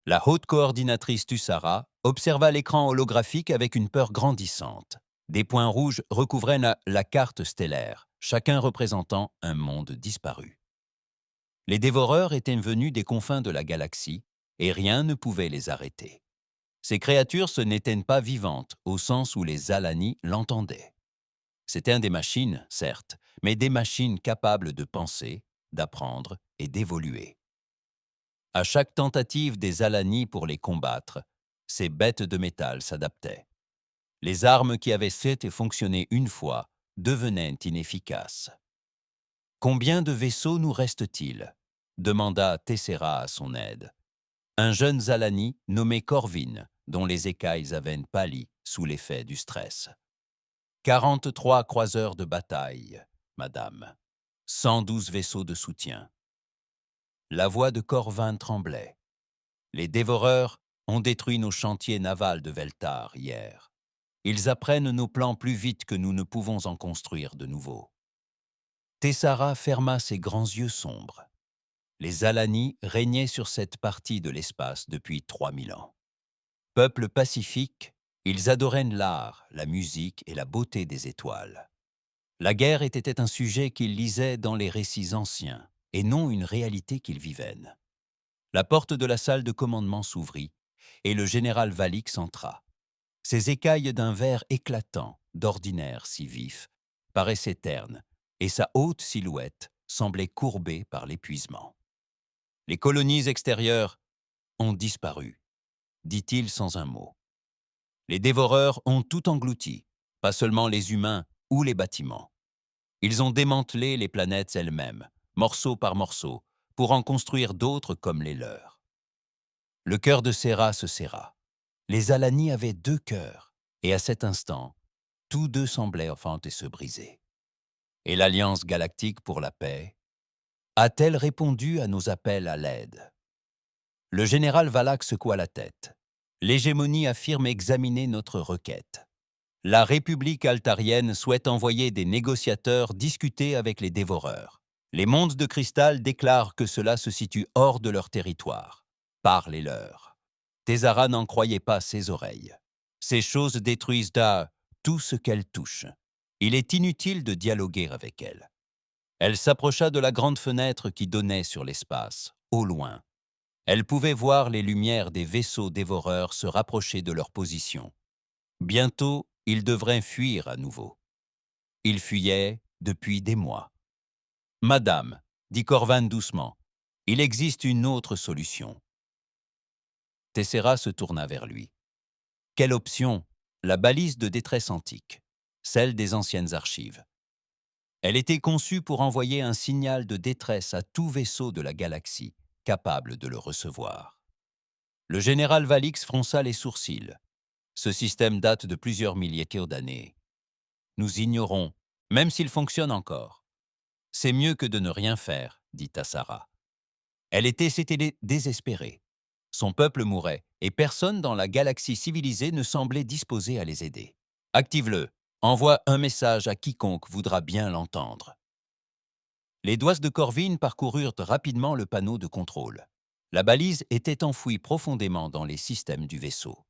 La haute coordinatrice Tussara observa l'écran holographique avec une peur grandissante. Des points rouges recouvraient la carte stellaire, chacun représentant un monde disparu. Les dévoreurs étaient venus des confins de la galaxie, et rien ne pouvait les arrêter. Ces créatures ce n'étaient pas vivantes, au sens où les Alani l'entendaient. C'étaient des machines, certes, mais des machines capables de penser, d'apprendre et d'évoluer. À chaque tentative des Alani pour les combattre, ces bêtes de métal s'adaptaient. Les armes qui avaient fait et fonctionné une fois devenaient inefficaces. « Combien de vaisseaux nous reste-t-il » demanda Tessera à son aide. Un jeune Zalani nommé Corvin, dont les écailles avaient pâli sous l'effet du stress. 43 croiseurs de bataille, madame. 112 vaisseaux de soutien. La voix de Corvin tremblait. Les dévoreurs ont détruit nos chantiers navals de Veltar hier. Ils apprennent nos plans plus vite que nous ne pouvons en construire de nouveaux. Tessara ferma ses grands yeux sombres. Les Alani régnaient sur cette partie de l'espace depuis 3000 ans. Peuple pacifique, ils adoraient l'art, la musique et la beauté des étoiles. La guerre était un sujet qu'ils lisaient dans les récits anciens, et non une réalité qu'ils vivaient. La porte de la salle de commandement s'ouvrit, et le général Valix entra. Ses écailles d'un vert éclatant, d'ordinaire si vif, paraissaient ternes, et sa haute silhouette semblait courbée par l'épuisement. « Les colonies extérieures ont disparu, dit-il sans un mot. Les dévoreurs ont tout englouti, pas seulement les humains ou les bâtiments. Ils ont démantelé les planètes elles-mêmes, morceau par morceau, pour en construire d'autres comme les leurs. » Le cœur de Serra se serra. Les Alani avaient 2 cœurs, et à cet instant, tous deux semblaient enfanter se briser. Et l'Alliance galactique pour la paix a-t-elle répondu à nos appels à l'aide? Le général Valak secoua la tête. L'hégémonie affirme examiner notre requête. La République altarienne souhaite envoyer des négociateurs discuter avec les dévoreurs. Les mondes de cristal déclarent que cela se situe hors de leur territoire. Parlez-leur. Tessara n'en croyait pas ses oreilles. Ces choses détruisent tout ce qu'elles touchent. Il est inutile de dialoguer avec elles. Elle s'approcha de la grande fenêtre qui donnait sur l'espace, au loin. Elle pouvait voir les lumières des vaisseaux dévoreurs se rapprocher de leur position. Bientôt, ils devraient fuir à nouveau. Ils fuyaient depuis des mois. « Madame, dit Corvin doucement, il existe une autre solution. » Tessera se tourna vers lui. Quelle option? La balise de détresse antique, celle des anciennes archives. Elle était conçue pour envoyer un signal de détresse à tout vaisseau de la galaxie capable de le recevoir. Le général Valix fronça les sourcils. Ce système date de plusieurs milliers d'années. Nous ignorons, même s'il fonctionne encore. C'est mieux que de ne rien faire, dit Tassara. C'était désespérée. Son peuple mourait, et personne dans la galaxie civilisée ne semblait disposé à les aider. Active-le. Envoie un message à quiconque voudra bien l'entendre. Les doigts de Corvin parcoururent rapidement le panneau de contrôle. La balise était enfouie profondément dans les systèmes du vaisseau.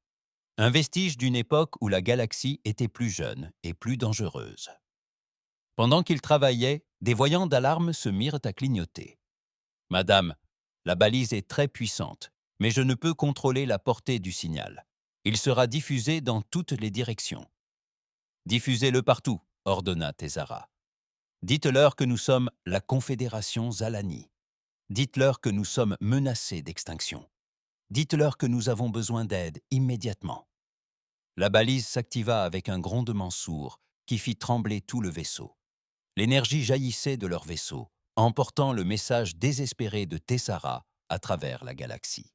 Un vestige d'une époque où la galaxie était plus jeune et plus dangereuse. Pendant qu'il travaillait, des voyants d'alarme se mirent à clignoter. « Madame, la balise est très puissante, mais je ne peux contrôler la portée du signal. Il sera diffusé dans toutes les directions. »« Diffusez-le partout, » ordonna Tessara. « Dites-leur que nous sommes la Confédération Zalani. Dites-leur que nous sommes menacés d'extinction. Dites-leur que nous avons besoin d'aide immédiatement. » La balise s'activa avec un grondement sourd qui fit trembler tout le vaisseau. L'énergie jaillissait de leur vaisseau, emportant le message désespéré de Tessara à travers la galaxie.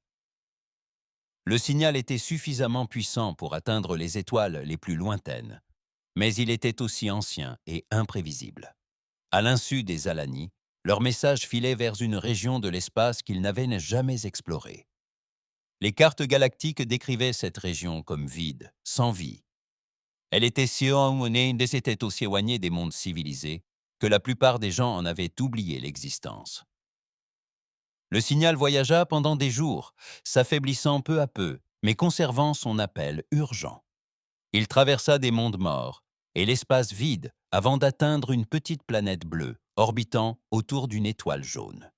Le signal était suffisamment puissant pour atteindre les étoiles les plus lointaines, mais il était aussi ancien et imprévisible. À l'insu des Alani, leur message filait vers une région de l'espace qu'ils n'avaient jamais explorée. Les cartes galactiques décrivaient cette région comme vide, sans vie. Elle était s'était aussi éloignée des mondes civilisés que la plupart des gens en avaient oublié l'existence. Le signal voyagea pendant des jours, s'affaiblissant peu à peu, mais conservant son appel urgent. Il traversa des mondes morts et l'espace vide avant d'atteindre une petite planète bleue, orbitant autour d'une étoile jaune.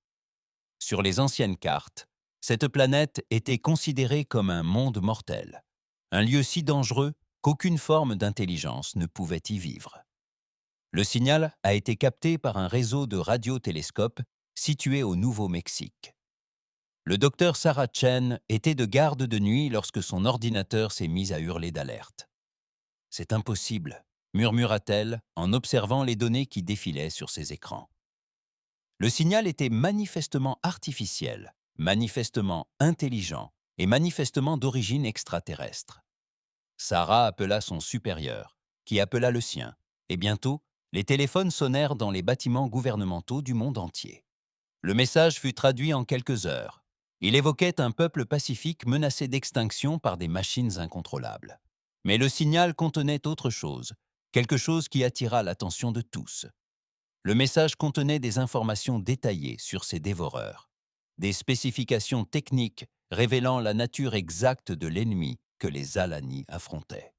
Sur les anciennes cartes, cette planète était considérée comme un monde mortel, un lieu si dangereux qu'aucune forme d'intelligence ne pouvait y vivre. Le signal a été capté par un réseau de radiotélescopes situé au Nouveau-Mexique. Le docteur Sarah Chen était de garde de nuit lorsque son ordinateur s'est mis à hurler d'alerte. « C'est impossible », murmura-t-elle en observant les données qui défilaient sur ses écrans. Le signal était manifestement artificiel, manifestement intelligent et manifestement d'origine extraterrestre. Sarah appela son supérieur, qui appela le sien, et bientôt, les téléphones sonnèrent dans les bâtiments gouvernementaux du monde entier. Le message fut traduit en quelques heures. Il évoquait un peuple pacifique menacé d'extinction par des machines incontrôlables. Mais le signal contenait autre chose, quelque chose qui attira l'attention de tous. Le message contenait des informations détaillées sur ces dévoreurs, des spécifications techniques révélant la nature exacte de l'ennemi que les Alani affrontaient.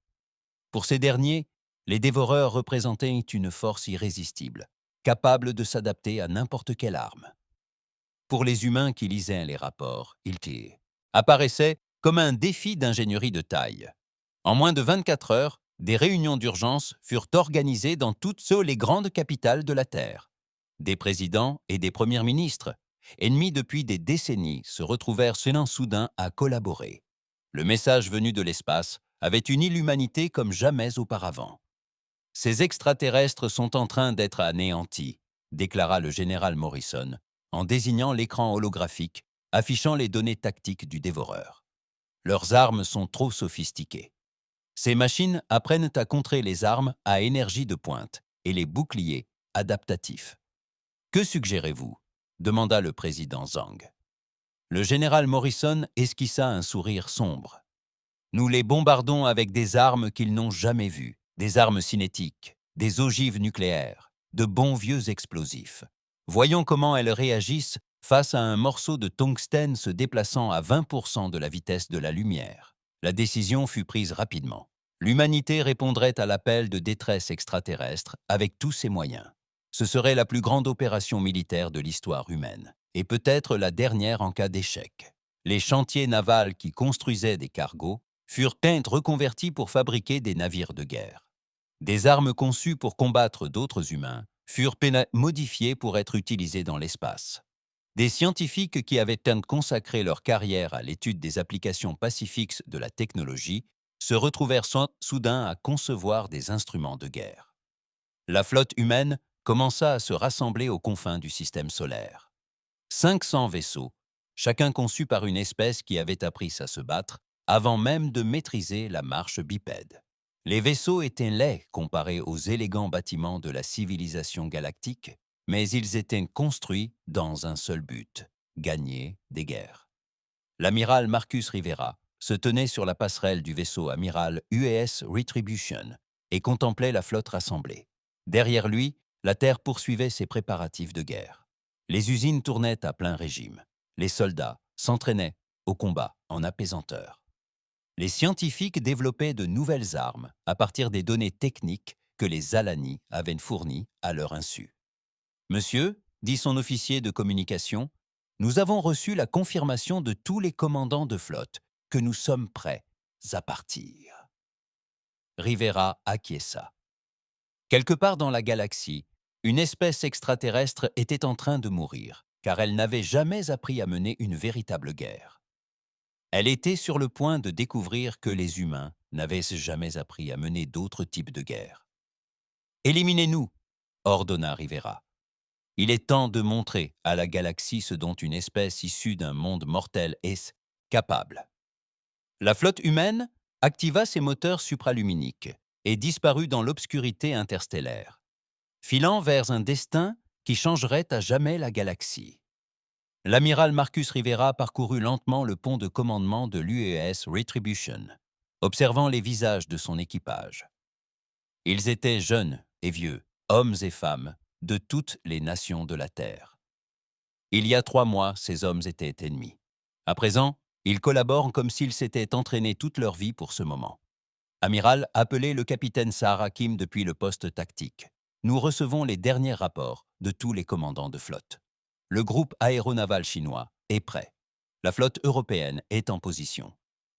Pour ces derniers, les dévoreurs représentaient une force irrésistible, capable de s'adapter à n'importe quelle arme. Pour les humains qui lisaient les rapports, ils apparaissaient comme un défi d'ingénierie de taille. En moins de 24 heures, des réunions d'urgence furent organisées dans toutes les grandes capitales de la Terre. Des présidents et des premiers ministres, ennemis depuis des décennies, se retrouvèrent soudain à collaborer. Le message venu de l'espace avait uni l'humanité comme jamais auparavant. « Ces extraterrestres sont en train d'être anéantis », déclara le général Morrison, en désignant l'écran holographique affichant les données tactiques du dévoreur. « Leurs armes sont trop sophistiquées. Ces machines apprennent à contrer les armes à énergie de pointe et les boucliers adaptatifs. »« Que suggérez-vous » demanda le président Zhang. Le général Morrison esquissa un sourire sombre. « Nous les bombardons avec des armes qu'ils n'ont jamais vues, des armes cinétiques, des ogives nucléaires, de bons vieux explosifs. Voyons comment elles réagissent face à un morceau de tungstène se déplaçant à 20% de la vitesse de la lumière. » La décision fut prise rapidement. L'humanité répondrait à l'appel de détresse extraterrestre avec tous ses moyens. Ce serait la plus grande opération militaire de l'histoire humaine, et peut-être la dernière en cas d'échec. Les chantiers navals qui construisaient des cargos furent reconvertis pour fabriquer des navires de guerre. Des armes conçues pour combattre d'autres humains furent modifiées pour être utilisées dans l'espace. Des scientifiques qui avaient consacré leur carrière à l'étude des applications pacifiques de la technologie se retrouvèrent soudain à concevoir des instruments de guerre. La flotte humaine commença à se rassembler aux confins du système solaire. 500 vaisseaux, chacun conçu par une espèce qui avait appris à se battre avant même de maîtriser la marche bipède. Les vaisseaux étaient laids comparés aux élégants bâtiments de la civilisation galactique, mais ils étaient construits dans un seul but, gagner des guerres. L'amiral Marcus Rivera se tenait sur la passerelle du vaisseau amiral USS Retribution et contemplait la flotte rassemblée. Derrière lui, la Terre poursuivait ses préparatifs de guerre. Les usines tournaient à plein régime. Les soldats s'entraînaient au combat en apaisanteur. Les scientifiques développaient de nouvelles armes à partir des données techniques que les Alani avaient fournies à leur insu. « Monsieur, » dit son officier de communication, « nous avons reçu la confirmation de tous les commandants de flotte que nous sommes prêts à partir. » Rivera acquiesça. Quelque part dans la galaxie, une espèce extraterrestre était en train de mourir, car elle n'avait jamais appris à mener une véritable guerre. Elle était sur le point de découvrir que les humains n'avaient jamais appris à mener d'autres types de guerre. « Éliminez-nous » ordonna Rivera. Il est temps de montrer à la galaxie ce dont une espèce issue d'un monde mortel est capable. La flotte humaine activa ses moteurs supraluminiques et disparut dans l'obscurité interstellaire, filant vers un destin qui changerait à jamais la galaxie. L'amiral Marcus Rivera parcourut lentement le pont de commandement de l'USS Retribution, observant les visages de son équipage. Ils étaient jeunes et vieux, hommes et femmes, de toutes les nations de la Terre. Il y a 3 mois, ces hommes étaient ennemis. À présent, ils collaborent comme s'ils s'étaient entraînés toute leur vie pour ce moment. Amiral, appelez le capitaine Sahar Hakim depuis le poste tactique. Nous recevons les derniers rapports de tous les commandants de flotte. Le groupe aéronaval chinois est prêt. La flotte européenne est en position.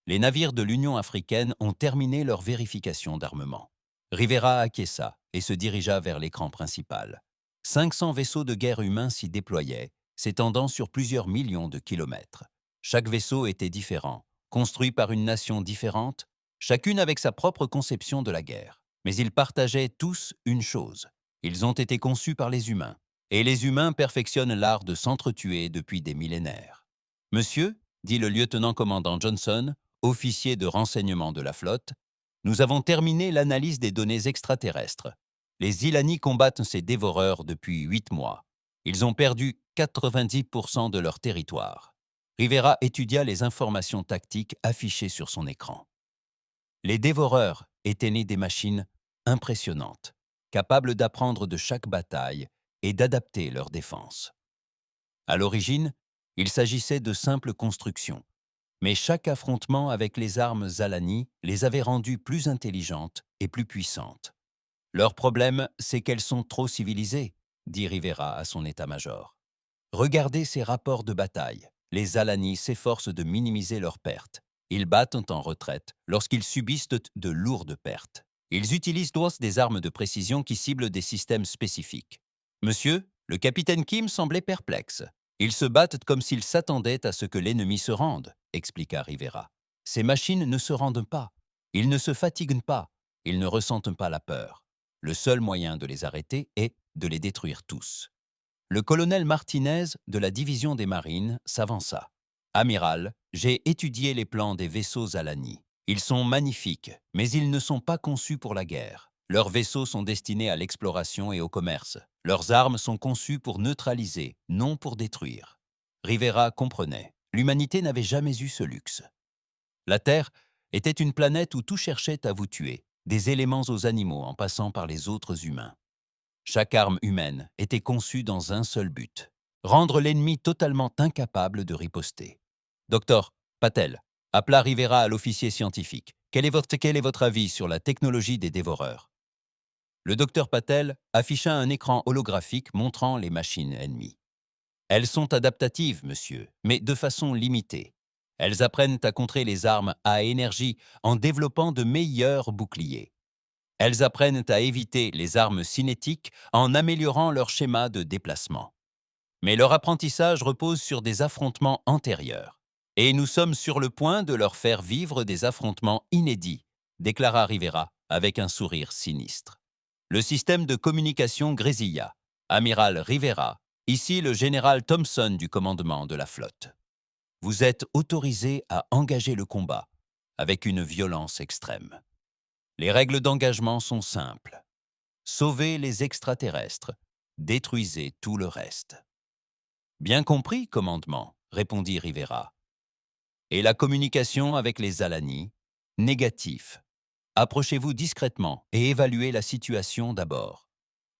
Les navires de l'Union africaine ont terminé leur vérification d'armement. Rivera acquiesça et se dirigea vers l'écran principal. 500 vaisseaux de guerre humains s'y déployaient, s'étendant sur plusieurs millions de kilomètres. Chaque vaisseau était différent, construit par une nation différente, chacune avec sa propre conception de la guerre. Mais ils partageaient tous une chose. Ils ont été conçus par les humains. Et les humains perfectionnent l'art de s'entretuer depuis des millénaires. Monsieur, dit le lieutenant-commandant Johnson, officier de renseignement de la flotte, nous avons terminé l'analyse des données extraterrestres. Les Ilani combattent ces dévoreurs depuis 8 mois. Ils ont perdu 90% de leur territoire. Rivera étudia les informations tactiques affichées sur son écran. Les dévoreurs étaient nés des machines impressionnantes, capables d'apprendre de chaque bataille et d'adapter leur défense. À l'origine, il s'agissait de simples constructions, mais chaque affrontement avec les armes Zalani les avait rendues plus intelligentes et plus puissantes. Leur problème, c'est qu'elles sont trop civilisées, dit Rivera à son état-major. Regardez ces rapports de bataille. Les Zalani s'efforcent de minimiser leurs pertes. Ils battent en retraite lorsqu'ils subissent de lourdes pertes. Ils utilisent tous des armes de précision qui ciblent des systèmes spécifiques. Monsieur, le capitaine Kim semblait perplexe. Ils se battent comme s'ils s'attendaient à ce que l'ennemi se rende, expliqua Rivera. Ces machines ne se rendent pas. Ils ne se fatiguent pas. Ils ne ressentent pas la peur. Le seul moyen de les arrêter est de les détruire tous. Le colonel Martinez de la division des marines s'avança. « Amiral, j'ai étudié les plans des vaisseaux Alani. Ils sont magnifiques, mais ils ne sont pas conçus pour la guerre. Leurs vaisseaux sont destinés à l'exploration et au commerce. Leurs armes sont conçues pour neutraliser, non pour détruire. » Rivera comprenait. L'humanité n'avait jamais eu ce luxe. La Terre était une planète où tout cherchait à vous tuer, des éléments aux animaux en passant par les autres humains. Chaque arme humaine était conçue dans un seul but, rendre l'ennemi totalement incapable de riposter. Docteur Patel, appela Rivera à l'officier scientifique. Quel est votre avis sur la technologie des dévoreurs? Le docteur Patel afficha un écran holographique montrant les machines ennemies. Elles sont adaptatives, monsieur, mais de façon limitée. Elles apprennent à contrer les armes à énergie en développant de meilleurs boucliers. Elles apprennent à éviter les armes cinétiques en améliorant leur schéma de déplacement. Mais leur apprentissage repose sur des affrontements antérieurs. Et nous sommes sur le point de leur faire vivre des affrontements inédits, déclara Rivera avec un sourire sinistre. Le système de communication grésilla. Amiral Rivera, ici le général Thompson du commandement de la flotte. Vous êtes autorisé à engager le combat avec une violence extrême. Les règles d'engagement sont simples. Sauvez les extraterrestres, détruisez tout le reste. Bien compris, commandement, répondit Rivera. Et la communication avec les Alani? Négatif. Approchez-vous discrètement et évaluez la situation d'abord.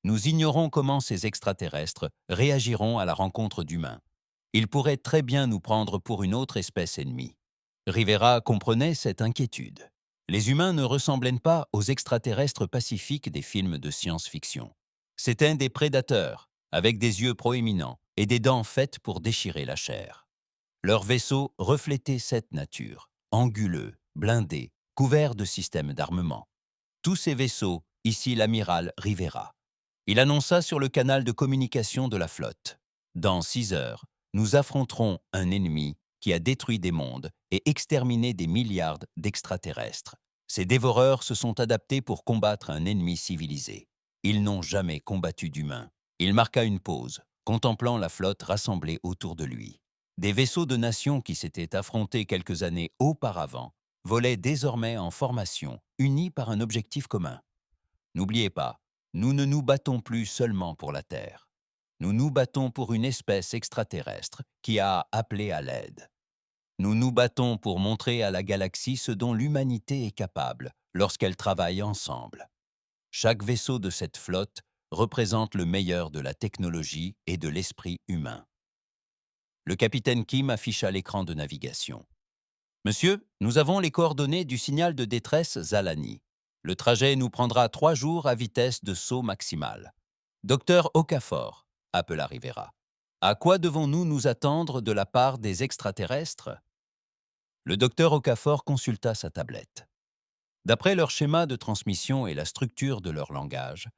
Nous ignorons comment ces extraterrestres réagiront à la rencontre d'humains. Ils pourraient très bien nous prendre pour une autre espèce ennemie. Rivera comprenait cette inquiétude. Les humains ne ressemblaient pas aux extraterrestres pacifiques des films de science-fiction. C'étaient des prédateurs, avec des yeux proéminents et des dents faites pour déchirer la chair. Leurs vaisseaux reflétaient cette nature, anguleux, blindés, couverts de systèmes d'armement. Tous ces vaisseaux, ici l'amiral Rivera. Il annonça sur le canal de communication de la flotte. Dans 6 heures, nous affronterons un ennemi qui a détruit des mondes et exterminé des milliards d'extraterrestres. Ces dévoreurs se sont adaptés pour combattre un ennemi civilisé. Ils n'ont jamais combattu d'humains. Il marqua une pause, contemplant la flotte rassemblée autour de lui. Des vaisseaux de nations qui s'étaient affrontés quelques années auparavant volaient désormais en formation, unis par un objectif commun. N'oubliez pas, nous ne nous battons plus seulement pour la Terre. Nous nous battons pour une espèce extraterrestre qui a appelé à l'aide. Nous nous battons pour montrer à la galaxie ce dont l'humanité est capable lorsqu'elle travaille ensemble. Chaque vaisseau de cette flotte représente le meilleur de la technologie et de l'esprit humain. Le capitaine Kim afficha l'écran de navigation. Monsieur, nous avons les coordonnées du signal de détresse Zalani. Le trajet nous prendra 3 jours à vitesse de saut maximale. Docteur Okafor, appela Rivera. À quoi devons-nous nous attendre de la part des extraterrestres? Le docteur Okafor consulta sa tablette. D'après leur schéma de transmission et la structure de leur langage,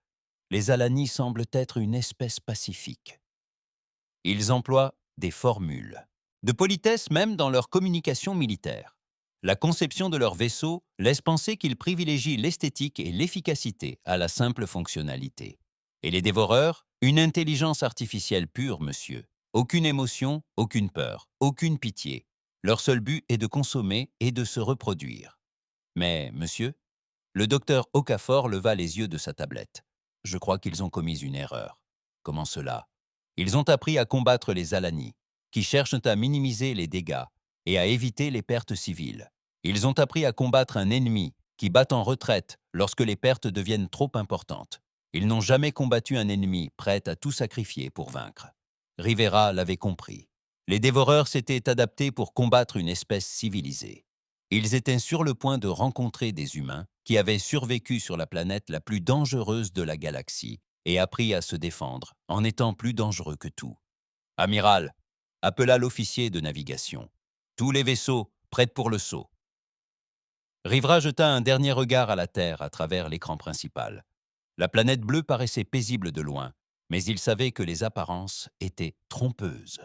les Alani semblent être une espèce pacifique. Ils emploient des formules, de politesse même dans leur communication militaire. La conception de leurs vaisseaux laisse penser qu'ils privilégient l'esthétique et l'efficacité à la simple fonctionnalité. Et les dévoreurs, une intelligence artificielle pure, monsieur. Aucune émotion, aucune peur, aucune pitié. Leur seul but est de consommer et de se reproduire. Mais, monsieur, le docteur Okafor leva les yeux de sa tablette. Je crois qu'ils ont commis une erreur. Comment cela? Ils ont appris à combattre les Alani, qui cherchent à minimiser les dégâts et à éviter les pertes civiles. Ils ont appris à combattre un ennemi qui bat en retraite lorsque les pertes deviennent trop importantes. Ils n'ont jamais combattu un ennemi prêt à tout sacrifier pour vaincre. Rivera l'avait compris. Les dévoreurs s'étaient adaptés pour combattre une espèce civilisée. Ils étaient sur le point de rencontrer des humains qui avaient survécu sur la planète la plus dangereuse de la galaxie et appris à se défendre en étant plus dangereux que tout. « Amiral !» appela l'officier de navigation. « Tous les vaisseaux, prêts pour le saut. » Rivera jeta un dernier regard à la Terre à travers l'écran principal. La planète bleue paraissait paisible de loin, mais il savait que les apparences étaient trompeuses.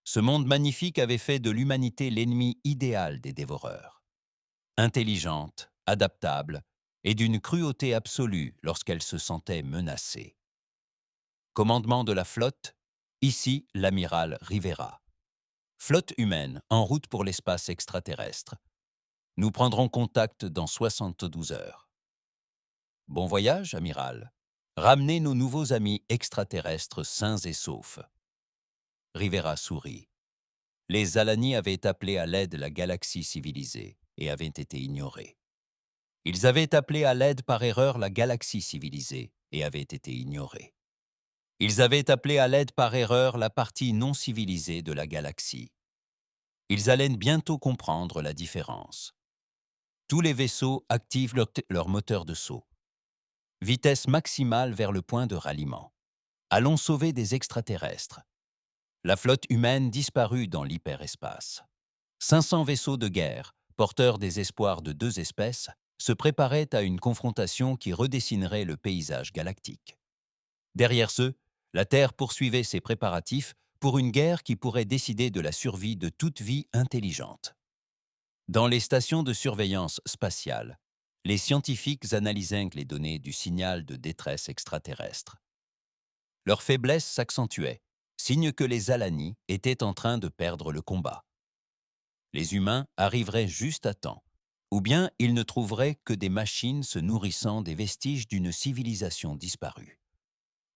Ce monde magnifique avait fait de l'humanité l'ennemi idéal des dévoreurs. Intelligente, adaptable et d'une cruauté absolue lorsqu'elle se sentait menacée. Commandement de la flotte, ici l'amiral Rivera. Flotte humaine en route pour l'espace extraterrestre. Nous prendrons contact dans 72 heures. Bon voyage, amiral. Ramenez nos nouveaux amis extraterrestres sains et saufs. Rivera sourit. Les Alani avaient appelé à l'aide la galaxie civilisée et avaient été ignorés. Ils avaient appelé à l'aide par erreur la galaxie civilisée et avaient été ignorés. Ils avaient appelé à l'aide par erreur la partie non civilisée de la galaxie. Ils allaient bientôt comprendre la différence. Tous les vaisseaux activent leur moteur de saut. Vitesse maximale vers le point de ralliement. Allons sauver des extraterrestres. La flotte humaine disparut dans l'hyperespace. 500 vaisseaux de guerre, porteurs des espoirs de 2 espèces, se préparaient à une confrontation qui redessinerait le paysage galactique. Derrière ceux, la Terre poursuivait ses préparatifs pour une guerre qui pourrait décider de la survie de toute vie intelligente. Dans les stations de surveillance spatiale, les scientifiques analysaient les données du signal de détresse extraterrestre. Leur faiblesse s'accentuait, signe que les Alani étaient en train de perdre le combat. Les humains arriveraient juste à temps, ou bien ils ne trouveraient que des machines se nourrissant des vestiges d'une civilisation disparue.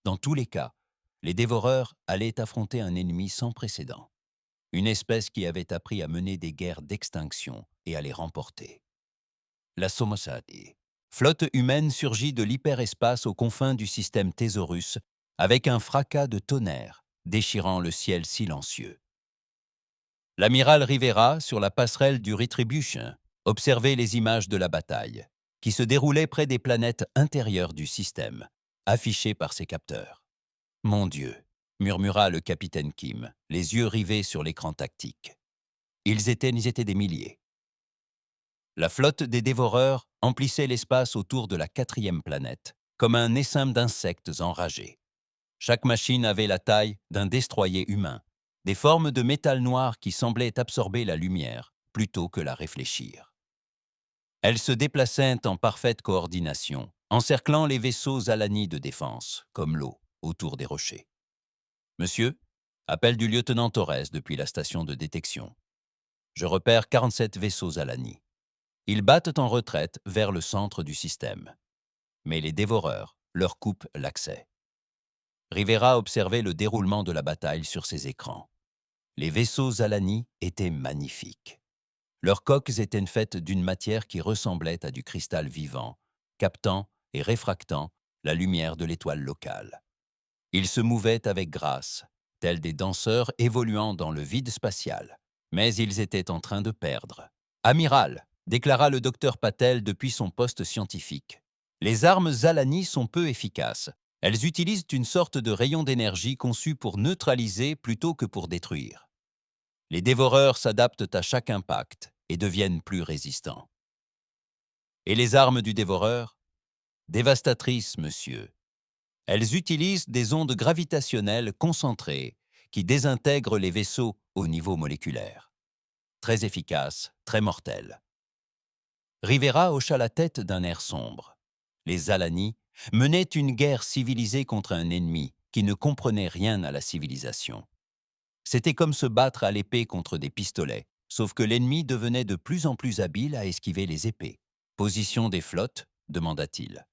Dans tous les cas, les dévoreurs allaient affronter un ennemi sans précédent, une espèce qui avait appris à mener des guerres d'extinction et à les remporter. La Somosati, flotte humaine surgit de l'hyperespace aux confins du système Thésaurus avec un fracas de tonnerre déchirant le ciel silencieux. L'amiral Rivera, sur la passerelle du Retribution, observait les images de la bataille, qui se déroulaient près des planètes intérieures du système, affichées par ses capteurs. « Mon Dieu !» murmura le capitaine Kim, les yeux rivés sur l'écran tactique. Ils étaient des milliers. La flotte des dévoreurs emplissait l'espace autour de la 4e planète, comme un essaim d'insectes enragés. Chaque machine avait la taille d'un destroyer humain, des formes de métal noir qui semblaient absorber la lumière plutôt que la réfléchir. Elles se déplaçaient en parfaite coordination, encerclant les vaisseaux Alani de défense, comme l'eau, autour des rochers. « Monsieur, appel du lieutenant Torres depuis la station de détection. Je repère 47 vaisseaux Alani. Ils battent en retraite vers le centre du système. Mais les dévoreurs leur coupent l'accès. » Rivera observait le déroulement de la bataille sur ses écrans. Les vaisseaux Alani étaient magnifiques. Leurs coques étaient faites d'une matière qui ressemblait à du cristal vivant, captant et réfractant la lumière de l'étoile locale. Ils se mouvaient avec grâce, tels des danseurs évoluant dans le vide spatial. Mais ils étaient en train de perdre. « Amiral !» déclara le docteur Patel depuis son poste scientifique. « Les armes Zalani sont peu efficaces. Elles utilisent une sorte de rayon d'énergie conçu pour neutraliser plutôt que pour détruire. Les dévoreurs s'adaptent à chaque impact et deviennent plus résistants. Et les armes du dévoreur? Dévastatrices, monsieur. Elles utilisent des ondes gravitationnelles concentrées qui désintègrent les vaisseaux au niveau moléculaire. Très efficaces, très mortelles. » Rivera hocha la tête d'un air sombre. Les Alani menaient une guerre civilisée contre un ennemi qui ne comprenait rien à la civilisation. C'était comme se battre à l'épée contre des pistolets, sauf que l'ennemi devenait de plus en plus habile à esquiver les épées. « Position des flottes ?» demanda-t-il.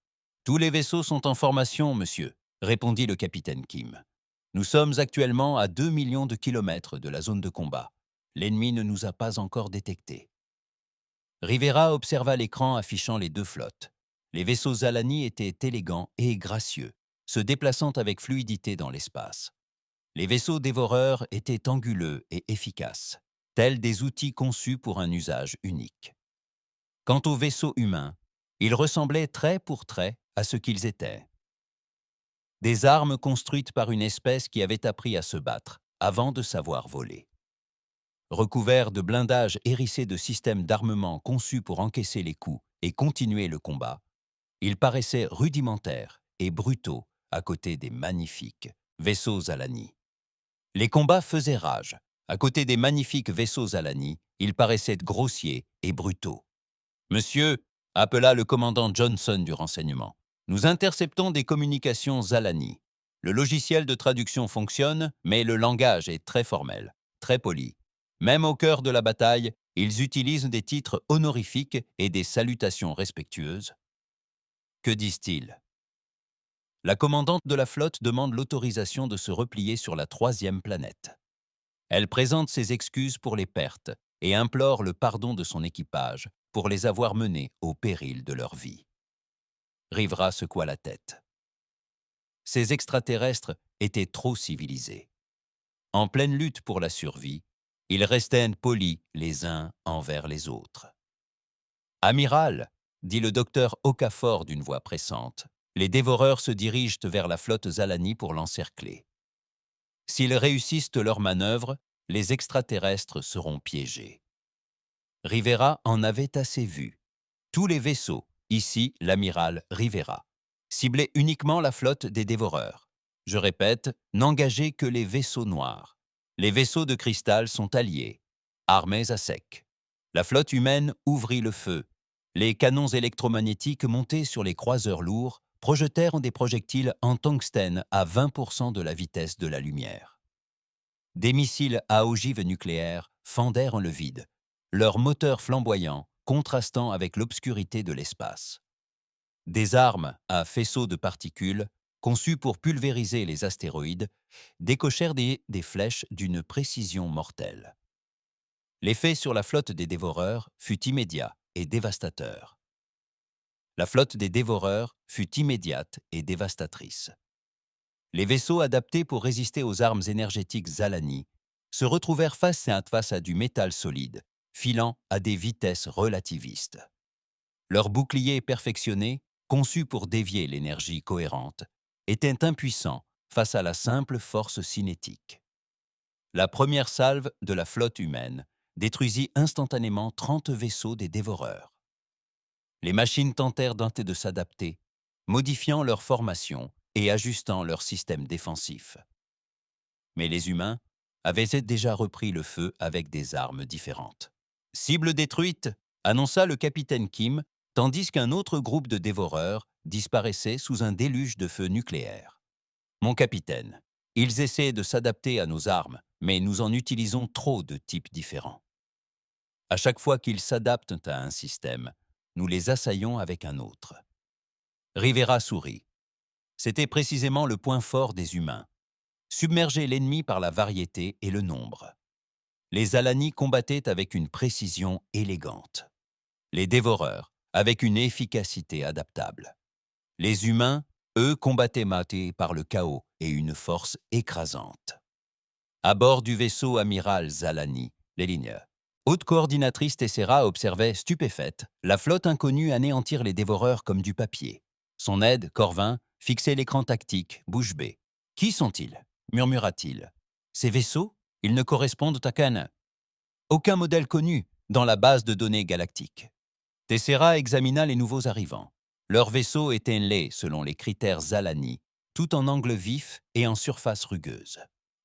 « Tous les vaisseaux sont en formation, monsieur, » répondit le capitaine Kim. « Nous sommes actuellement à 2 millions de kilomètres de la zone de combat. L'ennemi ne nous a pas encore détectés. » Rivera observa l'écran affichant les deux flottes. Les vaisseaux Zalani étaient élégants et gracieux, se déplaçant avec fluidité dans l'espace. Les vaisseaux dévoreurs étaient anguleux et efficaces, tels des outils conçus pour un usage unique. Quant aux vaisseaux humains, ils ressemblaient trait pour trait à ce qu'ils étaient. Des armes construites par une espèce qui avait appris à se battre avant de savoir voler. Recouverts de blindages hérissés de systèmes d'armement conçus pour encaisser les coups et continuer le combat, ils paraissaient rudimentaires et brutaux à côté des magnifiques vaisseaux Zalani. Les combats faisaient rage. À côté des magnifiques vaisseaux Zalani, ils paraissaient grossiers et brutaux. « Monsieur », appela le commandant Johnson du renseignement, « nous interceptons des communications Zalani. Le logiciel de traduction fonctionne, mais le langage est très formel, très poli. Même au cœur de la bataille, ils utilisent des titres honorifiques et des salutations respectueuses. » Que disent-ils? La commandante de la flotte demande l'autorisation de se replier sur la 3e planète. Elle présente ses excuses pour les pertes et implore le pardon de son équipage pour les avoir menés au péril de leur vie. Rivera secoua la tête. Ces extraterrestres étaient trop civilisés. En pleine lutte pour la survie, ils restaient polis les uns envers les autres. « Amiral !» dit le docteur Okafor d'une voix pressante. Les dévoreurs se dirigent vers la flotte Zalani pour l'encercler. S'ils réussissent leur manœuvre, les extraterrestres seront piégés. Rivera en avait assez vu. Tous les vaisseaux, ici l'amiral Rivera, ciblaient uniquement la flotte des dévoreurs. Je répète, n'engagez que les vaisseaux noirs. Les vaisseaux de cristal sont alliés, armés à sec. La flotte humaine ouvrit le feu. Les canons électromagnétiques montés sur les croiseurs lourds projetèrent des projectiles en tungstène à 20% de la vitesse de la lumière. Des missiles à ogives nucléaires fendèrent le vide, leurs moteurs flamboyants contrastant avec l'obscurité de l'espace. Des armes à faisceaux de particules, conçues pour pulvériser les astéroïdes, décochèrent des flèches d'une précision mortelle. L'effet sur la flotte des dévoreurs fut immédiat et dévastateur. La flotte des dévoreurs fut immédiate et dévastatrice. Les vaisseaux adaptés pour résister aux armes énergétiques Zalani se retrouvèrent face à du métal solide, filant à des vitesses relativistes. Leurs boucliers perfectionnés, conçus pour dévier l'énergie cohérente, étaient impuissants face à la simple force cinétique. La première salve de la flotte humaine détruisit instantanément 30 vaisseaux des dévoreurs. Les machines tentèrent de s'adapter, modifiant leur formation et ajustant leur système défensif. Mais les humains avaient déjà repris le feu avec des armes différentes. « Cible détruite !» annonça le capitaine Kim, tandis qu'un autre groupe de dévoreurs disparaissait sous un déluge de feu nucléaire. « Mon capitaine, ils essaient de s'adapter à nos armes, mais nous en utilisons trop de types différents. À chaque fois qu'ils s'adaptent à un système, nous les assaillons avec un autre. » Rivera sourit. C'était précisément le point fort des humains. Submerger l'ennemi par la variété et le nombre. Les Alani combattaient avec une précision élégante. Les dévoreurs, avec une efficacité adaptable. Les humains, eux, combattaient matés par le chaos et une force écrasante. À bord du vaisseau amiral Zalani, les lignes. Haute coordinatrice Tessera observait, stupéfaite, la flotte inconnue anéantir les dévoreurs comme du papier. Son aide, Corvin, fixait l'écran tactique, bouche bée. « Qui sont-ils » murmura-t-il. « Ces vaisseaux ? Ils ne correspondent à aucun modèle connu dans la base de données galactique. » Tessera examina les nouveaux arrivants. Leurs vaisseaux étaient laids selon les critères Zalani, tout en angle vif et en surface rugueuse.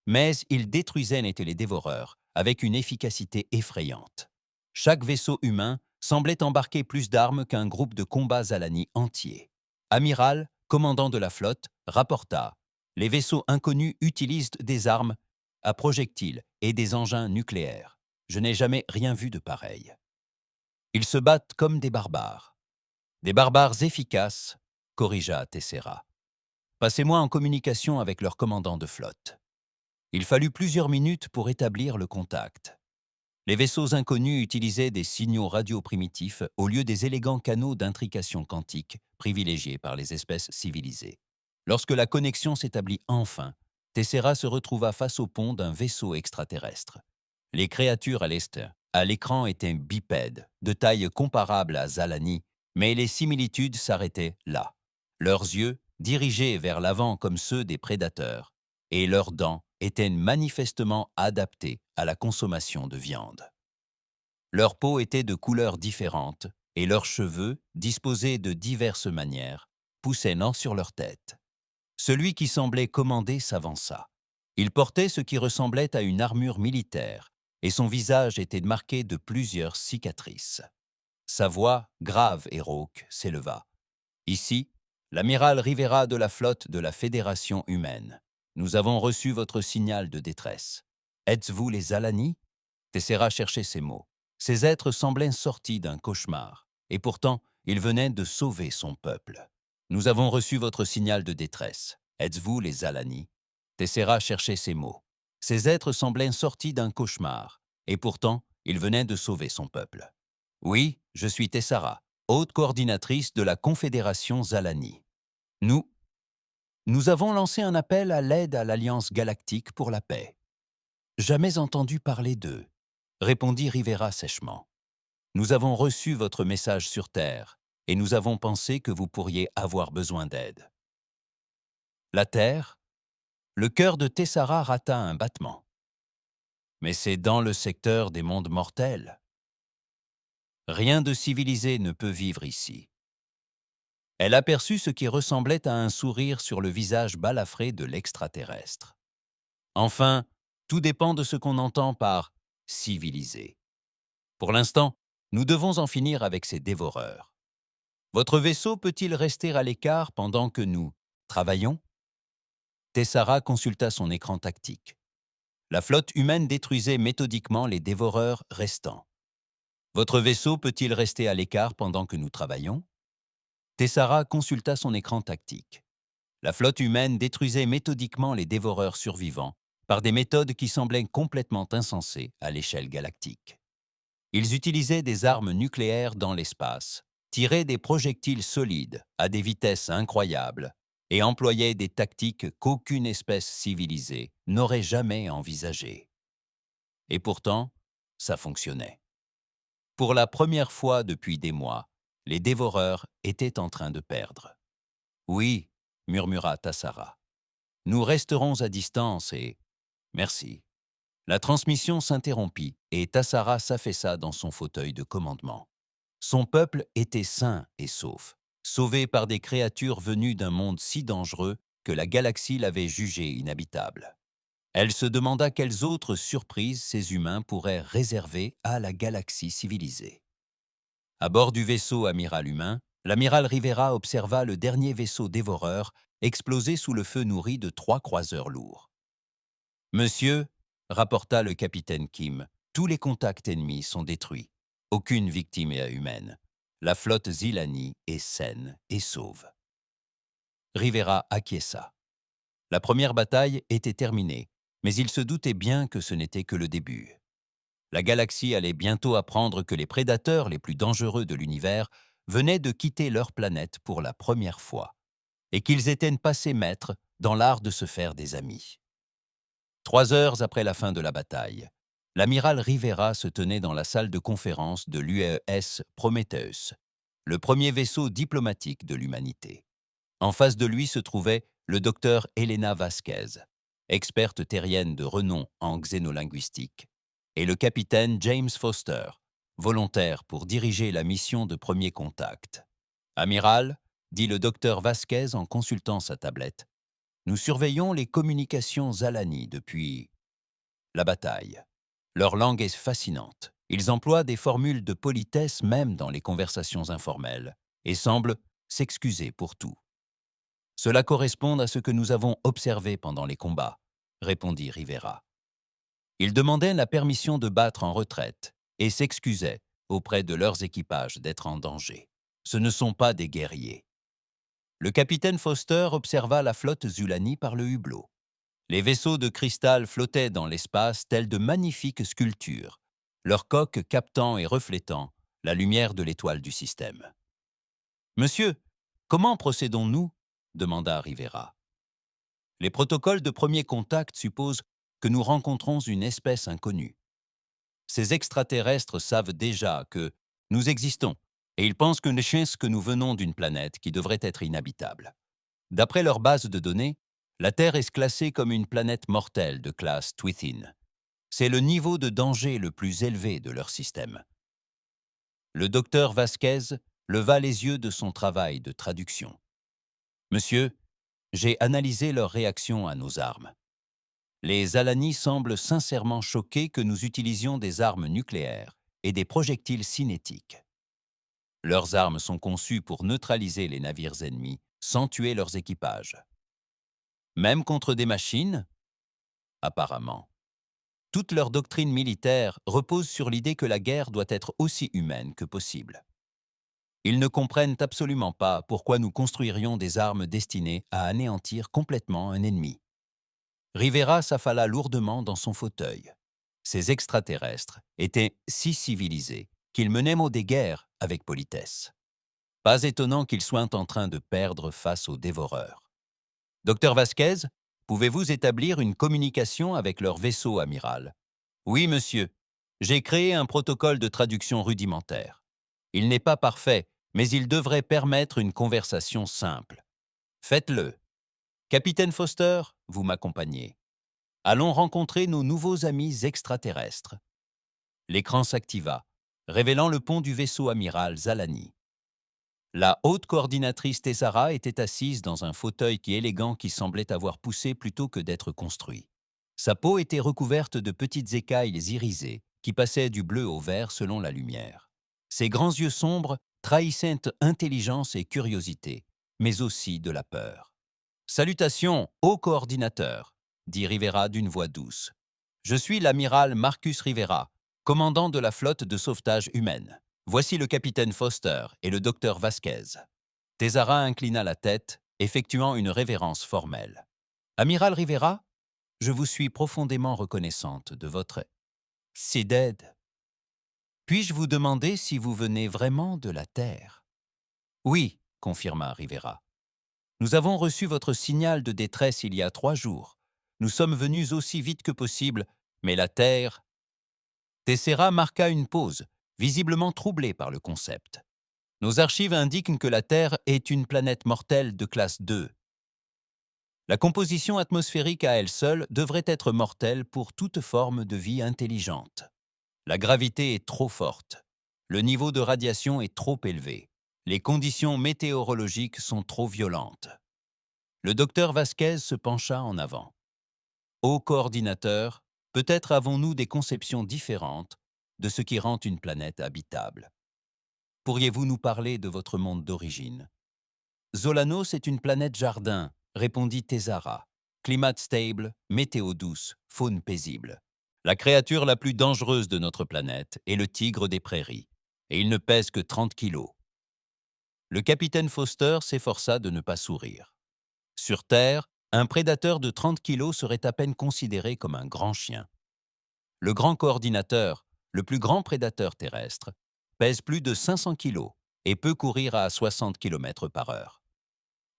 Mais ils détruisaient les dévoreurs avec une efficacité effrayante. Chaque vaisseau humain semblait embarquer plus d'armes qu'un groupe de combat Zalani entier. Amiral, commandant de la flotte, rapporta « Les vaisseaux inconnus utilisent des armes à projectiles et des engins nucléaires. Je n'ai jamais rien vu de pareil. Ils se battent comme des barbares. » « Des barbares efficaces, » corrigea Tessera. « Passez-moi en communication avec leur commandant de flotte. » Il fallut plusieurs minutes pour établir le contact. Les vaisseaux inconnus utilisaient des signaux radio primitifs au lieu des élégants canaux d'intrication quantique privilégiés par les espèces civilisées. Lorsque la connexion s'établit enfin, Tessera se retrouva face au pont d'un vaisseau extraterrestre. Les créatures à l'écran étaient bipèdes, de taille comparable à Zalani, mais les similitudes s'arrêtaient là. Leurs yeux, dirigés vers l'avant comme ceux des prédateurs, et leurs dents étaient manifestement adaptées à la consommation de viande. Leur peau était de couleurs différentes, et leurs cheveux, disposés de diverses manières, poussaient sur leur tête. Celui qui semblait commander s'avança. Il portait ce qui ressemblait à une armure militaire, et son visage était marqué de plusieurs cicatrices. Sa voix, grave et rauque, s'éleva. « Ici, l'amiral Rivera de la flotte de la Fédération humaine. Nous avons reçu votre signal de détresse. Êtes-vous les Zalani ?» Tessera cherchait ses mots. Ces êtres semblaient sortis d'un cauchemar, et pourtant, ils venaient de sauver son peuple. « Nous avons reçu votre signal de détresse. Êtes-vous les Zalani ?» Tessera cherchait ses mots. Ces êtres semblaient sortis d'un cauchemar, et pourtant, ils venaient de sauver son peuple. « Oui, je suis Tessera, haute coordinatrice de la Confédération Zalani. Nous avons lancé un appel à l'aide à l'Alliance galactique pour la paix. » « Jamais entendu parler d'eux, » répondit Rivera sèchement. « Nous avons reçu votre message sur Terre, et nous avons pensé que vous pourriez avoir besoin d'aide. » La Terre, le cœur de Tessera rata un battement. « Mais c'est dans le secteur des mondes mortels. Rien de civilisé ne peut vivre ici. » Elle aperçut ce qui ressemblait à un sourire sur le visage balafré de l'extraterrestre. « Enfin, tout dépend de ce qu'on entend par « civilisé ». Pour l'instant, nous devons en finir avec ces dévoreurs. Votre vaisseau peut-il rester à l'écart pendant que nous travaillons ?» Tessera consulta son écran tactique. La flotte humaine détruisait méthodiquement les dévoreurs restants. Votre vaisseau peut-il rester à l'écart pendant que nous travaillons ? Tessera consulta son écran tactique. La flotte humaine détruisait méthodiquement les dévoreurs survivants par des méthodes qui semblaient complètement insensées à l'échelle galactique. Ils utilisaient des armes nucléaires dans l'espace, tiraient des projectiles solides à des vitesses incroyables et employaient des tactiques qu'aucune espèce civilisée n'aurait jamais envisagées. Et pourtant, ça fonctionnait. Pour la première fois depuis des mois, les dévoreurs étaient en train de perdre. « Oui, » murmura Tessera. « Nous resterons à distance et… merci. » La transmission s'interrompit et Tessera s'affaissa dans son fauteuil de commandement. Son peuple était sain et sauf, sauvé par des créatures venues d'un monde si dangereux que la galaxie l'avait jugé inhabitable. Elle se demanda quelles autres surprises ces humains pourraient réserver à la galaxie civilisée. À bord du vaisseau amiral humain, l'amiral Rivera observa le dernier vaisseau dévoreur exploser sous le feu nourri de 3 croiseurs lourds. « Monsieur, » rapporta le capitaine Kim, « tous les contacts ennemis sont détruits. Aucune victime humaine. La flotte Zilani est saine et sauve. » Rivera acquiesça. La première bataille était terminée, mais il se doutait bien que ce n'était que le début. La galaxie allait bientôt apprendre que les prédateurs les plus dangereux de l'univers venaient de quitter leur planète pour la première fois, et qu'ils étaient passés maîtres dans l'art de se faire des amis. 3 heures après la fin de la bataille, l'amiral Rivera se tenait dans la salle de conférence de l'UES Prometheus, le premier vaisseau diplomatique de l'humanité. En face de lui se trouvait le docteur Elena Vasquez, experte terrienne de renom en xénolinguistique, et le capitaine James Foster, volontaire pour diriger la mission de premier contact. « Amiral, dit le docteur Vasquez en consultant sa tablette, nous surveillons les communications Zalani depuis la bataille. Leur langue est fascinante. Ils emploient des formules de politesse même dans les conversations informelles et semblent s'excuser pour tout. Cela correspond à ce que nous avons observé pendant les combats, répondit Rivera. Ils demandaient la permission de battre en retraite et s'excusaient auprès de leurs équipages d'être en danger. Ce ne sont pas des guerriers. Le capitaine Foster observa la flotte Zulani par le hublot. Les vaisseaux de cristal flottaient dans l'espace tels de magnifiques sculptures, leurs coques captant et reflétant la lumière de l'étoile du système. « Monsieur, comment procédons-nous » demanda Rivera. « Les protocoles de premier contact supposent que nous rencontrons une espèce inconnue. Ces extraterrestres savent déjà que nous existons et ils pensent que nous venons d'une planète qui devrait être inhabitable. D'après leur base de données, la Terre est classée comme une planète mortelle de classe Twithin. C'est le niveau de danger le plus élevé de leur système. » Le docteur Vasquez leva les yeux de son travail de traduction. « Monsieur, j'ai analysé leur réaction à nos armes. Les Alani semblent sincèrement choqués que nous utilisions des armes nucléaires et des projectiles cinétiques. Leurs armes sont conçues pour neutraliser les navires ennemis sans tuer leurs équipages. Même contre des machines ? Apparemment. Toute leur doctrine militaire repose sur l'idée que la guerre doit être aussi humaine que possible. Ils ne comprennent absolument pas pourquoi nous construirions des armes destinées à anéantir complètement un ennemi. » Rivera s'affala lourdement dans son fauteuil. Ces extraterrestres étaient si civilisés qu'ils menaient des guerres avec politesse. Pas étonnant qu'ils soient en train de perdre face aux dévoreurs. « Docteur Vasquez, pouvez-vous établir une communication avec leur vaisseau amiral ?»« Oui, monsieur. J'ai créé un protocole de traduction rudimentaire. Il n'est pas parfait, mais il devrait permettre une conversation simple. Faites-le. Capitaine Foster, vous m'accompagnez. Allons rencontrer nos nouveaux amis extraterrestres. » L'écran s'activa, révélant le pont du vaisseau amiral Zalani. La haute coordinatrice Tessara était assise dans un fauteuil élégant qui semblait avoir poussé plutôt que d'être construit. Sa peau était recouverte de petites écailles irisées qui passaient du bleu au vert selon la lumière. Ses grands yeux sombres trahissaient intelligence et curiosité, mais aussi de la peur. « Salutations, haut coordinateur », dit Rivera d'une voix douce. « Je suis l'amiral Marcus Rivera, commandant de la flotte de sauvetage humaine. Voici le capitaine Foster et le docteur Vasquez. » Tessara inclina la tête, effectuant une révérence formelle. « Amiral Rivera, je vous suis profondément reconnaissante de votre d'aide. Puis-je vous demander si vous venez vraiment de la Terre ?»« Oui, » confirma Rivera. « Nous avons reçu votre signal de détresse il y a 3 jours. Nous sommes venus aussi vite que possible, mais la Terre… » Tessera marqua une pause, visiblement troublé par le concept. « Nos archives indiquent que la Terre est une planète mortelle de classe 2. La composition atmosphérique à elle seule devrait être mortelle pour toute forme de vie intelligente. La gravité est trop forte. Le niveau de radiation est trop élevé. Les conditions météorologiques sont trop violentes. » Le docteur Vasquez se pencha en avant. « Haut coordinateur, peut-être avons-nous des conceptions différentes de ce qui rend une planète habitable. Pourriez-vous nous parler de votre monde d'origine ?»« Zolanos est une planète jardin, » répondit Tessara. « Climat stable, météo douce, faune paisible. La créature la plus dangereuse de notre planète est le tigre des prairies, et il ne pèse que 30 kilos. » Le capitaine Foster s'efforça de ne pas sourire. Sur Terre, un prédateur de 30 kilos serait à peine considéré comme un grand chien. Le grand coordinateur, le plus grand prédateur terrestre, pèse plus de 500 kilos et peut courir à 60 km/h.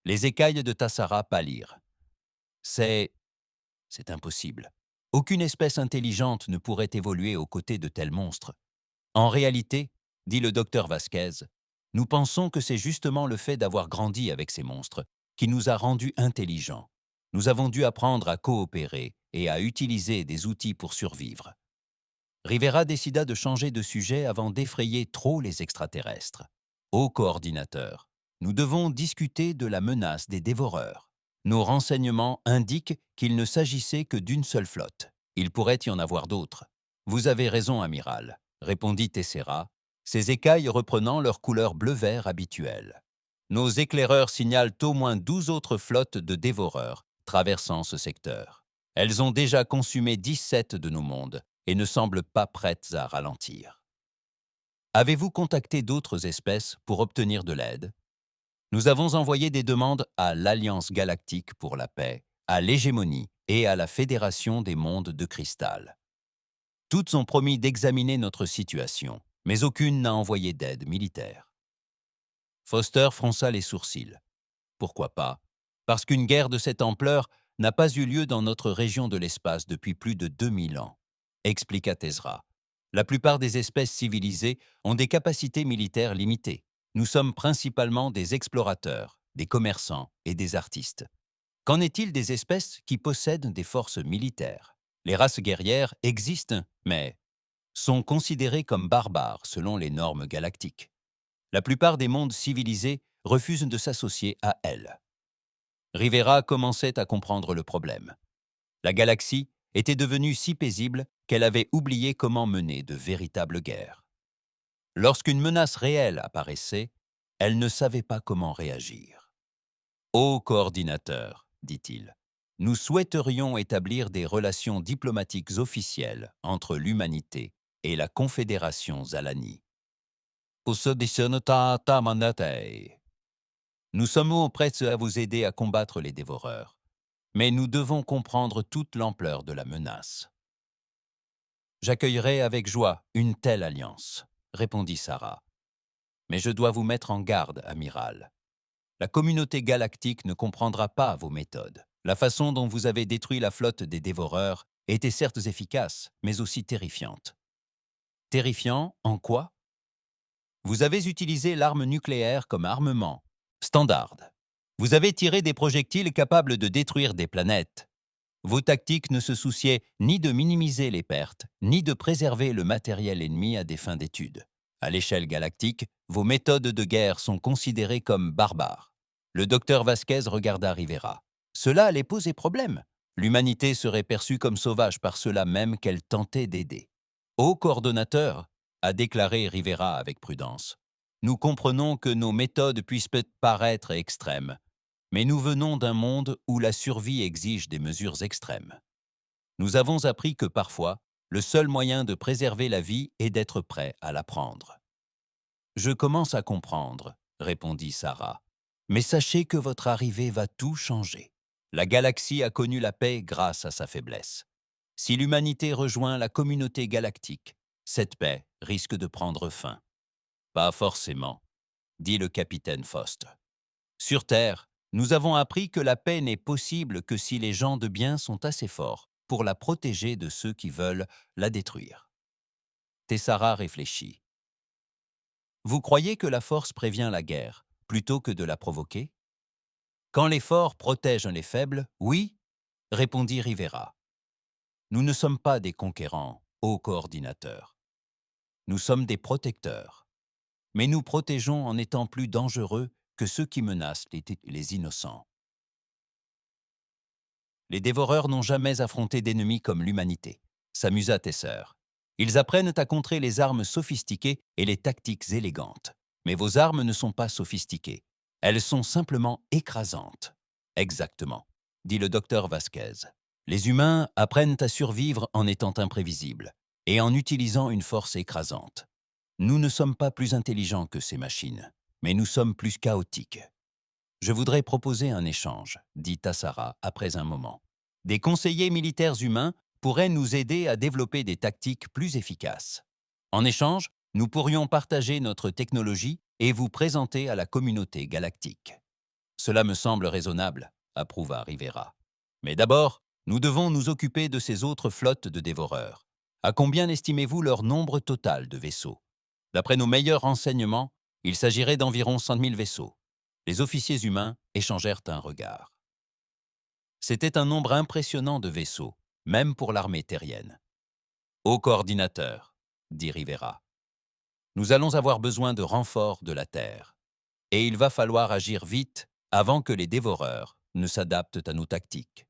Les écailles de Tessara pâlirent. C'est impossible. Aucune espèce intelligente ne pourrait évoluer aux côtés de tels monstres. En réalité, dit le docteur Vasquez, nous pensons que c'est justement le fait d'avoir grandi avec ces monstres qui nous a rendus intelligents. Nous avons dû apprendre à coopérer et à utiliser des outils pour survivre. Rivera décida de changer de sujet avant d'effrayer trop les extraterrestres. Ô coordinateur, nous devons discuter de la menace des dévoreurs. Nos renseignements indiquent qu'il ne s'agissait que d'une seule flotte. Il pourrait y en avoir d'autres. Vous avez raison, amiral, répondit Tessera, ses écailles reprenant leur couleur bleu-vert habituelle. Nos éclaireurs signalent au moins 12 autres flottes de dévoreurs traversant ce secteur. Elles ont déjà consumé 17 de nos mondes et ne semblent pas prêtes à ralentir. Avez-vous contacté d'autres espèces pour obtenir de l'aide? Nous avons envoyé des demandes à l'Alliance galactique pour la paix, à l'hégémonie et à la Fédération des mondes de cristal. Toutes ont promis d'examiner notre situation, mais aucune n'a envoyé d'aide militaire. Foster fronça les sourcils. Pourquoi pas? Parce qu'une guerre de cette ampleur n'a pas eu lieu dans notre région de l'espace depuis plus de 2000 ans, expliqua Tezra. La plupart des espèces civilisées ont des capacités militaires limitées. Nous sommes principalement des explorateurs, des commerçants et des artistes. Qu'en est-il des espèces qui possèdent des forces militaires? Les races guerrières existent, mais sont considérées comme barbares selon les normes galactiques. La plupart des mondes civilisés refusent de s'associer à elles. Rivera commençait à comprendre le problème. La galaxie était devenue si paisible qu'elle avait oublié comment mener de véritables guerres. Lorsqu'une menace réelle apparaissait, elle ne savait pas comment réagir. « Ô coordinateur, dit-il, nous souhaiterions établir des relations diplomatiques officielles entre l'humanité et la Confédération Zalani. Nous sommes prêts à vous aider à combattre les dévoreurs, mais nous devons comprendre toute l'ampleur de la menace. J'accueillerai avec joie une telle alliance, répondit Sarah. Mais je dois vous mettre en garde, amiral. La communauté galactique ne comprendra pas vos méthodes. La façon dont vous avez détruit la flotte des dévoreurs était certes efficace, mais aussi terrifiante. Terrifiant en quoi? Vous avez utilisé l'arme nucléaire comme armement, standard. Vous avez tiré des projectiles capables de détruire des planètes. Vos tactiques ne se souciaient ni de minimiser les pertes, ni de préserver le matériel ennemi à des fins d'études. À l'échelle galactique, vos méthodes de guerre sont considérées comme barbares. Le docteur Vasquez regarda Rivera. Cela allait poser problème. L'humanité serait perçue comme sauvage par ceux-là même qu'elle tentait d'aider. Ô coordonnateur, a déclaré Rivera avec prudence, nous comprenons que nos méthodes puissent paraître extrêmes, mais nous venons d'un monde où la survie exige des mesures extrêmes. Nous avons appris que parfois, le seul moyen de préserver la vie est d'être prêt à la prendre. Je commence à comprendre, répondit Sarah, mais sachez que votre arrivée va tout changer. La galaxie a connu la paix grâce à sa faiblesse. Si l'humanité rejoint la communauté galactique, cette paix risque de prendre fin. Pas forcément, dit le capitaine Faust. Sur Terre, nous avons appris que la paix n'est possible que si les gens de bien sont assez forts pour la protéger de ceux qui veulent la détruire. Tessara réfléchit. Vous croyez que la force prévient la guerre, plutôt que de la provoquer? Quand les forts protègent les faibles, oui, répondit Rivera. Nous ne sommes pas des conquérants, ô coordinateur. Nous sommes des protecteurs. Mais nous protégeons en étant plus dangereux que ceux qui menacent les innocents. Les dévoreurs n'ont jamais affronté d'ennemis comme l'humanité, s'amusa Tesser. Ils apprennent à contrer les armes sophistiquées et les tactiques élégantes. Mais vos armes ne sont pas sophistiquées. Elles sont simplement écrasantes. Exactement, dit le docteur Vasquez. Les humains apprennent à survivre en étant imprévisibles et en utilisant une force écrasante. Nous ne sommes pas plus intelligents que ces machines, mais nous sommes plus chaotiques. Je voudrais proposer un échange, dit Tassara après un moment. Des conseillers militaires humains pourraient nous aider à développer des tactiques plus efficaces. En échange, nous pourrions partager notre technologie et vous présenter à la communauté galactique. Cela me semble raisonnable, approuva Rivera. Mais d'abord, Nous devons nous occuper de ces autres flottes de dévoreurs. À combien estimez-vous leur nombre total de vaisseaux? D'après nos meilleurs renseignements, il s'agirait d'environ 100 000 vaisseaux. Les officiers humains échangèrent un regard. C'était un nombre impressionnant de vaisseaux, même pour l'armée terrienne. Ô coordinateur, dit Rivera, nous allons avoir besoin de renforts de la Terre. Et il va falloir agir vite avant que les dévoreurs ne s'adaptent à nos tactiques.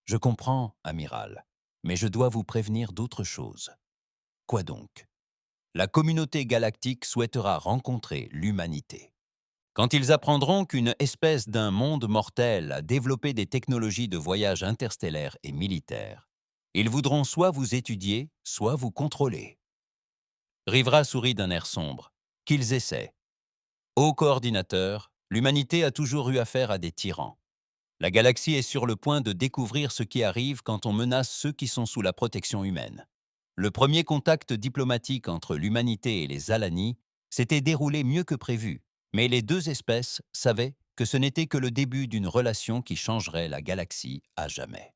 Je comprends, amiral, mais je dois vous prévenir d'autre chose. Quoi donc? La communauté galactique souhaitera rencontrer l'humanité. Quand ils apprendront qu'une espèce d'un monde mortel a développé des technologies de voyage interstellaire et militaire, ils voudront soit vous étudier, soit vous contrôler. Rivera sourit d'un air sombre. Qu'ils essaient. Ô coordinateur, l'humanité a toujours eu affaire à des tyrans. La galaxie est sur le point de découvrir ce qui arrive quand on menace ceux qui sont sous la protection humaine. Le premier contact diplomatique entre l'humanité et les Alani s'était déroulé mieux que prévu, mais les deux espèces savaient que ce n'était que le début d'une relation qui changerait la galaxie à jamais.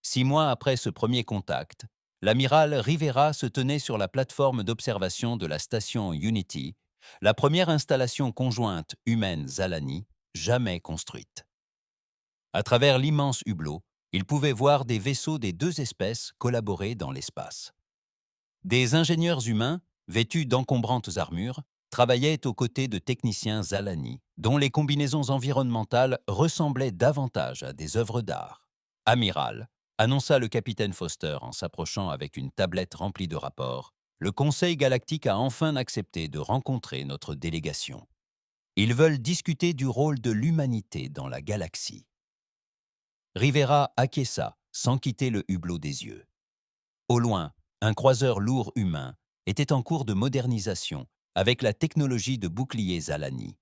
6 mois après ce premier contact, l'amiral Rivera se tenait sur la plateforme d'observation de la station Unity, la première installation conjointe humaine-Zalani jamais construite. À travers l'immense hublot, il pouvait voir des vaisseaux des deux espèces collaborer dans l'espace. Des ingénieurs humains, vêtus d'encombrantes armures, travaillaient aux côtés de techniciens Zalani, dont les combinaisons environnementales ressemblaient davantage à des œuvres d'art. Amiral, annonça le capitaine Foster en s'approchant avec une tablette remplie de rapports, le Conseil galactique a enfin accepté de rencontrer notre délégation. Ils veulent discuter du rôle de l'humanité dans la galaxie. Rivera acquiesça, sans quitter le hublot des yeux. Au loin, un croiseur lourd humain était en cours de modernisation avec la technologie de bouclier Zalani,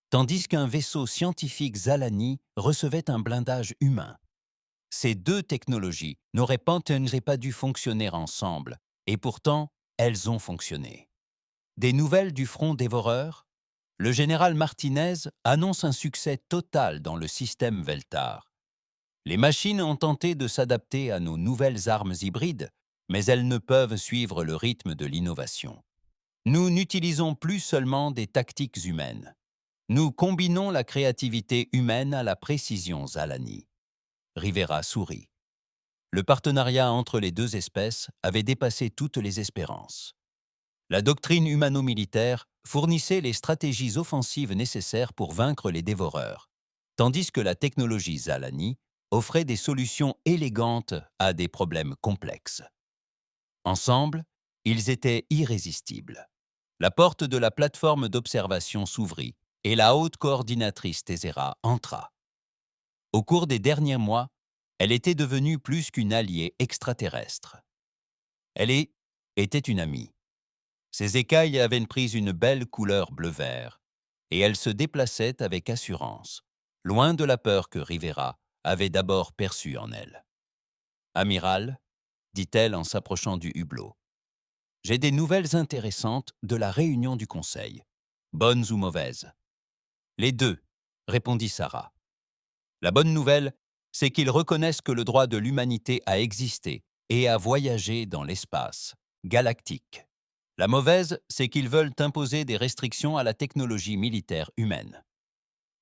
tandis qu'un vaisseau scientifique Zalani recevait un blindage humain. Ces deux technologies n'auraient pas dû fonctionner ensemble, et pourtant, elles ont fonctionné. Des nouvelles du front dévoreur? Le général Martinez annonce un succès total dans le système Veltar. Les machines ont tenté de s'adapter à nos nouvelles armes hybrides, mais elles ne peuvent suivre le rythme de l'innovation. Nous n'utilisons plus seulement des tactiques humaines. Nous combinons la créativité humaine à la précision Zalani. Rivera sourit. Le partenariat entre les deux espèces avait dépassé toutes les espérances. La doctrine humano-militaire fournissait les stratégies offensives nécessaires pour vaincre les dévoreurs, tandis que la technologie Zalani offrait des solutions élégantes à des problèmes complexes. Ensemble, ils étaient irrésistibles. La porte de la plateforme d'observation s'ouvrit et la haute coordinatrice Tezera entra. Au cours des derniers mois, elle était devenue plus qu'une alliée extraterrestre. Était une amie. Ses écailles avaient pris une belle couleur bleu-vert, et elle se déplaçait avec assurance, loin de la peur que Rivera avait d'abord perçue en elle. « Amiral, dit-elle en s'approchant du hublot, j'ai des nouvelles intéressantes de la réunion du Conseil. Bonnes ou mauvaises? Les deux, répondit Sarah. La bonne nouvelle, c'est qu'ils reconnaissent que le droit de l'humanité à exister et à voyager dans l'espace galactique. La mauvaise, c'est qu'ils veulent imposer des restrictions à la technologie militaire humaine.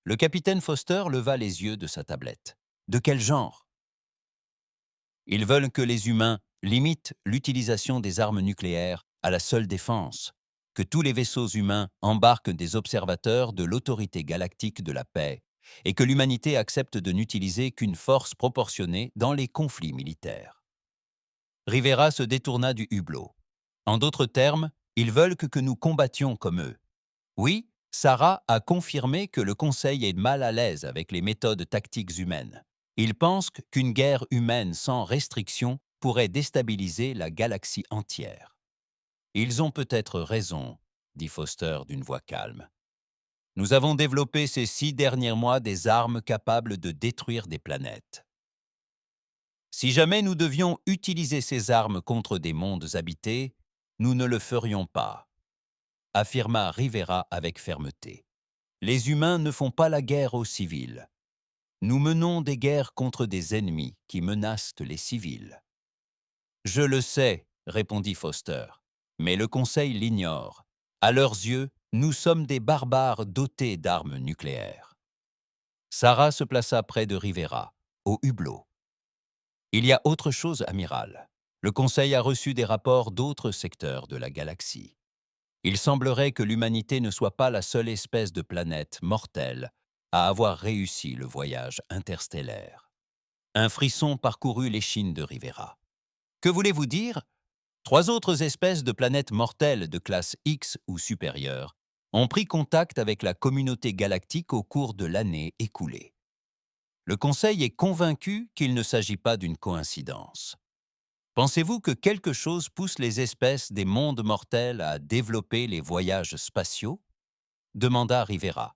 Le capitaine Foster leva les yeux de sa tablette. De quel genre? Ils veulent que les humains limitent l'utilisation des armes nucléaires à la seule défense, que tous les vaisseaux humains embarquent des observateurs de l'autorité galactique de la paix et que l'humanité accepte de n'utiliser qu'une force proportionnée dans les conflits militaires. Rivera se détourna du hublot. En d'autres termes, ils veulent que nous combattions comme eux. Oui, Sarah a confirmé que le Conseil est mal à l'aise avec les méthodes tactiques humaines. Ils pensent qu'une guerre humaine sans restriction pourrait déstabiliser la galaxie entière. Ils ont peut-être raison, dit Foster d'une voix calme. Nous avons développé ces 6 derniers mois des armes capables de détruire des planètes. Si jamais nous devions utiliser ces armes contre des mondes habités, nous ne le ferions pas, affirma Rivera avec fermeté. Les humains ne font pas la guerre aux civils. Nous menons des guerres contre des ennemis qui menacent les civils. Je le sais, répondit Foster, mais le Conseil l'ignore. À leurs yeux, nous sommes des barbares dotés d'armes nucléaires. Sarah se plaça près de Rivera, au hublot. Il y a autre chose, amiral. Le Conseil a reçu des rapports d'autres secteurs de la galaxie. Il semblerait que l'humanité ne soit pas la seule espèce de planète mortelle à avoir réussi le voyage interstellaire. Un frisson parcourut l'échine de Rivera. Que voulez-vous dire? 3 autres espèces de planètes mortelles de classe X ou supérieure ont pris contact avec la communauté galactique au cours de l'année écoulée. Le Conseil est convaincu qu'il ne s'agit pas d'une coïncidence. Pensez-vous que quelque chose pousse les espèces des mondes mortels à développer les voyages spatiaux? Demanda Rivera.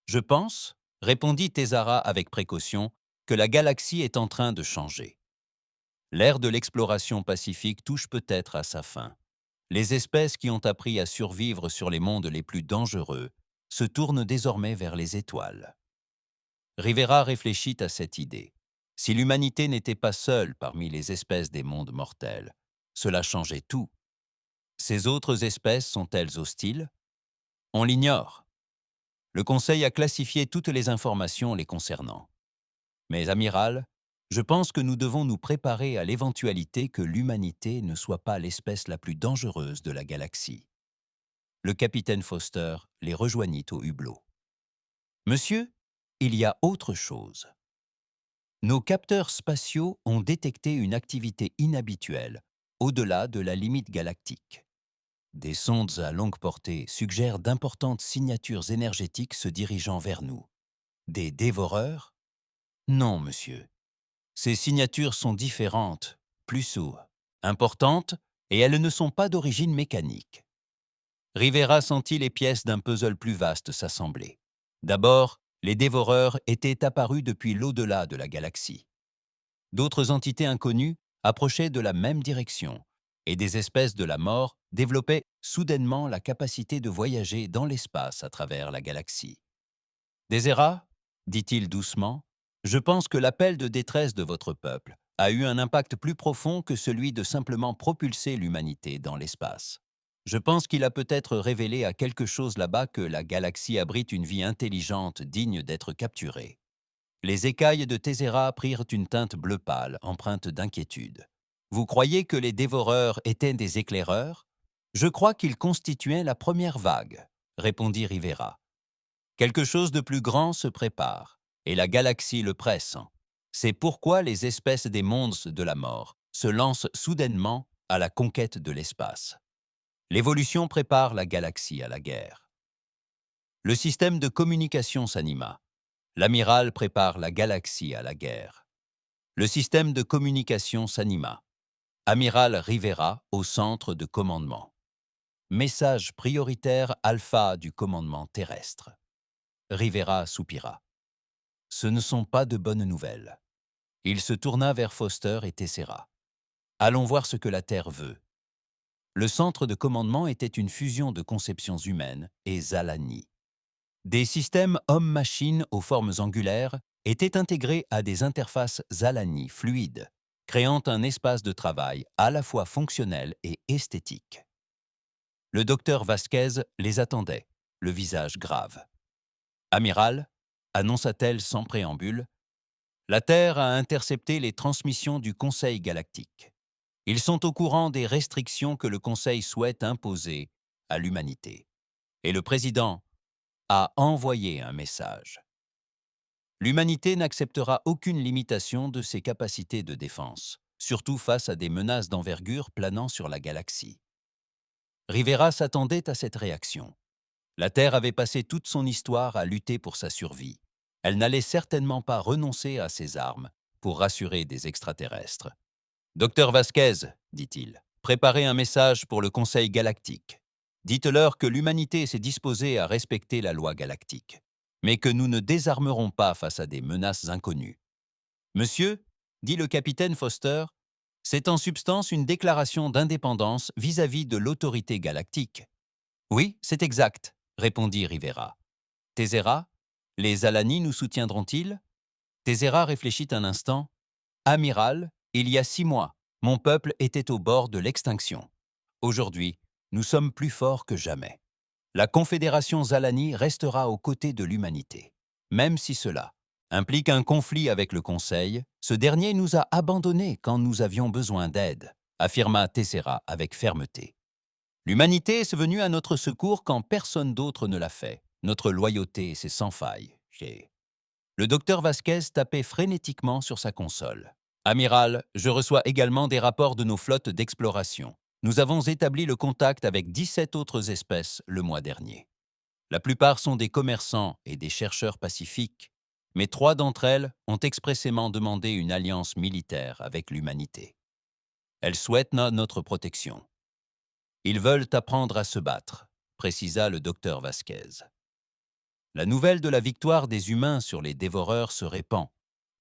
Je pense, répondit Tessara avec précaution, que la galaxie est en train de changer. L'ère de l'exploration pacifique touche peut-être à sa fin. Les espèces qui ont appris à survivre sur les mondes les plus dangereux se tournent désormais vers les étoiles. Rivera réfléchit à cette idée. Si l'humanité n'était pas seule parmi les espèces des mondes mortels, cela changeait tout. Ces autres espèces sont-elles hostiles? On l'ignore. Le Conseil a classifié toutes les informations les concernant. Mais, amiral, je pense que nous devons nous préparer à l'éventualité que l'humanité ne soit pas l'espèce la plus dangereuse de la galaxie. Le capitaine Foster les rejoignit au hublot. Monsieur, il y a autre chose. Nos capteurs spatiaux ont détecté une activité inhabituelle au-delà de la limite galactique. Des sondes à longue portée suggèrent d'importantes signatures énergétiques se dirigeant vers nous. Des dévoreurs? Non, monsieur. Ces signatures sont différentes, plus sourdes, importantes, et elles ne sont pas d'origine mécanique. Rivera sentit les pièces d'un puzzle plus vaste s'assembler. D'abord, les dévoreurs étaient apparus depuis l'au-delà de la galaxie. D'autres entités inconnues approchaient de la même direction, et des espèces de la mort développaient soudainement la capacité de voyager dans l'espace à travers la galaxie. « Désera, dit-il doucement, je pense que l'appel de détresse de votre peuple a eu un impact plus profond que celui de simplement propulser l'humanité dans l'espace. Je pense qu'il a peut-être révélé à quelque chose là-bas que la galaxie abrite une vie intelligente digne d'être capturée. » Les écailles de Tessera prirent une teinte bleu pâle, empreinte d'inquiétude. « Vous croyez que les dévoreurs étaient des éclaireurs? Je crois qu'ils constituaient la première vague, » répondit Rivera. « Quelque chose de plus grand se prépare, et la galaxie le presse. C'est pourquoi les espèces des mondes de la mort se lancent soudainement à la conquête de l'espace. L'évolution prépare la galaxie à la guerre. » Le système de communication s'anima. L'amiral prépare la galaxie à la guerre. Le système de communication s'anima. Amiral Rivera au centre de commandement. Message prioritaire alpha du commandement terrestre. Rivera soupira. Ce ne sont pas de bonnes nouvelles. Il se tourna vers Foster et Tessera. Allons voir ce que la Terre veut. Le centre de commandement était une fusion de conceptions humaines et Zalani. Des systèmes homme-machine aux formes angulaires étaient intégrés à des interfaces Zalani fluides, créant un espace de travail à la fois fonctionnel et esthétique. Le docteur Vasquez les attendait, le visage grave. « Amiral, annonça-t-elle sans préambule, la Terre a intercepté les transmissions du Conseil galactique. Ils sont au courant des restrictions que le Conseil souhaite imposer à l'humanité. Et le président a envoyé un message. L'humanité n'acceptera aucune limitation de ses capacités de défense, surtout face à des menaces d'envergure planant sur la galaxie. Rivera s'attendait à cette réaction. La Terre avait passé toute son histoire à lutter pour sa survie. Elle n'allait certainement pas renoncer à ses armes pour rassurer des extraterrestres. « Docteur Vasquez, dit-il, préparez un message pour le Conseil galactique. Dites-leur que l'humanité s'est disposée à respecter la loi galactique, mais que nous ne désarmerons pas face à des menaces inconnues. Monsieur, dit le capitaine Foster, c'est en substance une déclaration d'indépendance vis-à-vis de l'autorité galactique. Oui, c'est exact, répondit Rivera. Tessera, les Alani nous soutiendront-ils? Tézéra réfléchit un instant. Amiral, il y a 6 mois, mon peuple était au bord de l'extinction. Aujourd'hui, nous sommes plus forts que jamais. La Confédération Zalani restera aux côtés de l'humanité. Même si cela implique un conflit avec le Conseil, ce dernier nous a abandonnés quand nous avions besoin d'aide, affirma Tessera avec fermeté. L'humanité est venue à notre secours quand personne d'autre ne l'a fait. Notre loyauté, c'est sans faille. Le docteur Vasquez tapait frénétiquement sur sa console. Amiral, je reçois également des rapports de nos flottes d'exploration. Nous avons établi le contact avec 17 autres espèces le mois dernier. La plupart sont des commerçants et des chercheurs pacifiques, mais 3 d'entre elles ont expressément demandé une alliance militaire avec l'humanité. Elles souhaitent notre protection. Ils veulent apprendre à se battre, précisa le docteur Vasquez. La nouvelle de la victoire des humains sur les dévoreurs se répand,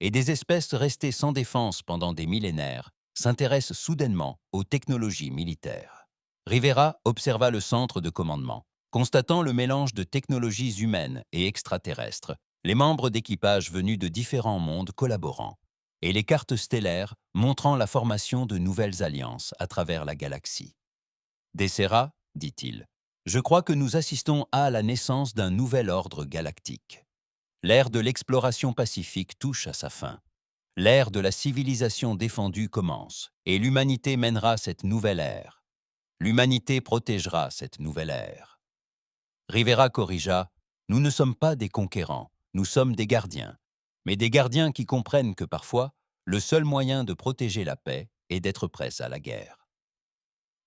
et des espèces restées sans défense pendant des millénaires s'intéressent soudainement aux technologies militaires. Rivera observa le centre de commandement. Constatant le mélange de technologies humaines et extraterrestres, les membres d'équipage venus de différents mondes collaborant, et les cartes stellaires montrant la formation de nouvelles alliances à travers la galaxie. Dessera, dit-il, je crois que nous assistons à la naissance d'un nouvel ordre galactique. L'ère de l'exploration pacifique touche à sa fin. L'ère de la civilisation défendue commence, et l'humanité mènera cette nouvelle ère. L'humanité protégera cette nouvelle ère. Rivera corrigea, nous ne sommes pas des conquérants, nous sommes des gardiens, mais des gardiens qui comprennent que parfois, le seul moyen de protéger la paix est d'être prêts à la guerre.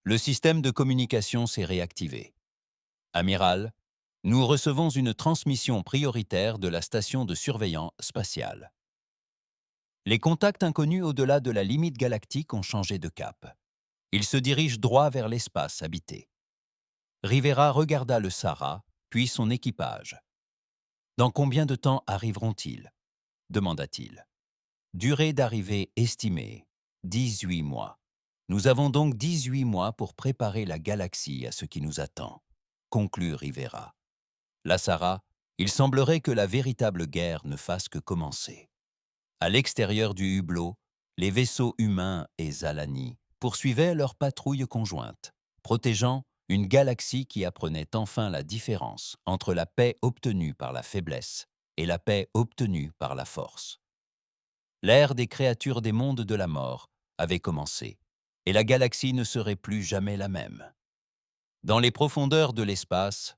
Le système de communication s'est réactivé. Amiral, nous recevons une transmission prioritaire de la station de surveillance spatiale. Les contacts inconnus au-delà de la limite galactique ont changé de cap. Ils se dirigent droit vers l'espace habité. Rivera regarda le Sahara, puis son équipage. « Dans combien de temps arriveront-ils » demanda-t-il. « Durée d'arrivée estimée, 18 mois. Nous avons donc 18 mois pour préparer la galaxie à ce qui nous attend. » conclut Rivera. La Sahara, il semblerait que la véritable guerre ne fasse que commencer. À l'extérieur du hublot, les vaisseaux humains et Zalani poursuivaient leur patrouille conjointe, protégeant une galaxie qui apprenait enfin la différence entre la paix obtenue par la faiblesse et la paix obtenue par la force. L'ère des créatures des mondes de la mort avait commencé, et la galaxie ne serait plus jamais la même. Dans les profondeurs de l'espace,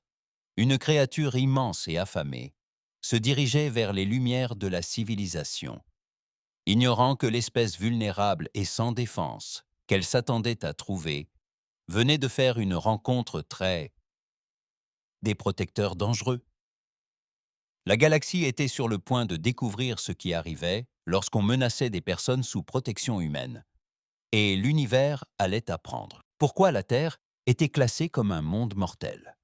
une créature immense et affamée se dirigeait vers les lumières de la civilisation. Ignorant que l'espèce vulnérable et sans défense qu'elle s'attendait à trouver venait de faire une rencontre des protecteurs dangereux. La galaxie était sur le point de découvrir ce qui arrivait lorsqu'on menaçait des personnes sous protection humaine. Et l'univers allait apprendre pourquoi la Terre était classée comme un monde mortel.